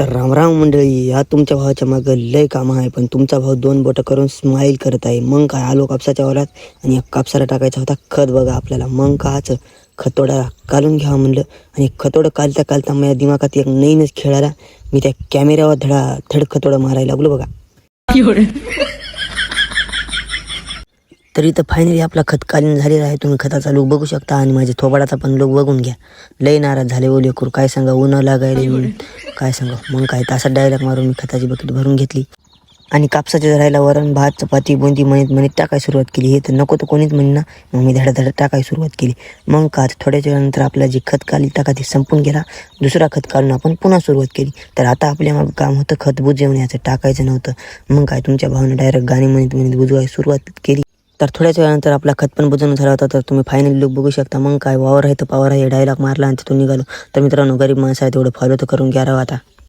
तर रामराम मंडळी, या तुमच्या भावाच्या मागं लय कामं आहे, पण तुमचा भाऊ 2 बोटं करून स्माईल करत आहे. मग काय आलो कापसाच्या वावरात आणि या कापसाला टाकायचा होता खत. बघा आपल्याला मग काच खतोडा काढून घ्यावा म्हणलं आणि खतोडं कालता कालता माझ्या दिमागात एक नवीनच खेळ आला. मी त्या कॅमेऱ्यावर धड खतोडं मारायला लागलो बघा. तर इथं फायनली आपला खत कालीन झालेला आहे. तुम्ही खताचा लूक बघू शकता आणि माझ्या थोबाडाचा पण लूक बघून घ्या. लय नाराज झाले ओ लेकरू, काय सांगा, उन्हा लागायला काय सांगा. मग काय तासात डायरेक्ट मारून मी खताची बकेट भरून घेतली आणि कापसाच्या झाडाला वरण भात चपाती बुंदी म्हणत टाकायला सुरुवात केली. हे तर नको तर कोणीच म्हणेना, मग मी धडाधड टाकायला सुरुवात केली. मग का थोड्याच वेळानंतर आपला जी खत काली टाका ती संपून गेला. दुसरा खत काढून आपण पुन्हा सुरुवात केली. तर आता आपल्या मागं काम होतं खत बुजवण्याचं, टाकायचं नव्हतं. मग काय तुमच्या भावाने डायरेक्ट गाणी म्हणत बुजवायला सुरुवात केली. तर थोड्याच वेळानंतर आपला खत पण बुजवून झाला होता. तर तुम्ही फायनली लुक बघू शकता. मग काय वावर आहे तर पावर आहे डायलॉग मारला आणि तिथून निघालो. तर मित्रांनो, गरीब माणसं आहे तेवढं फॉलो तर करून घ्या राव आता.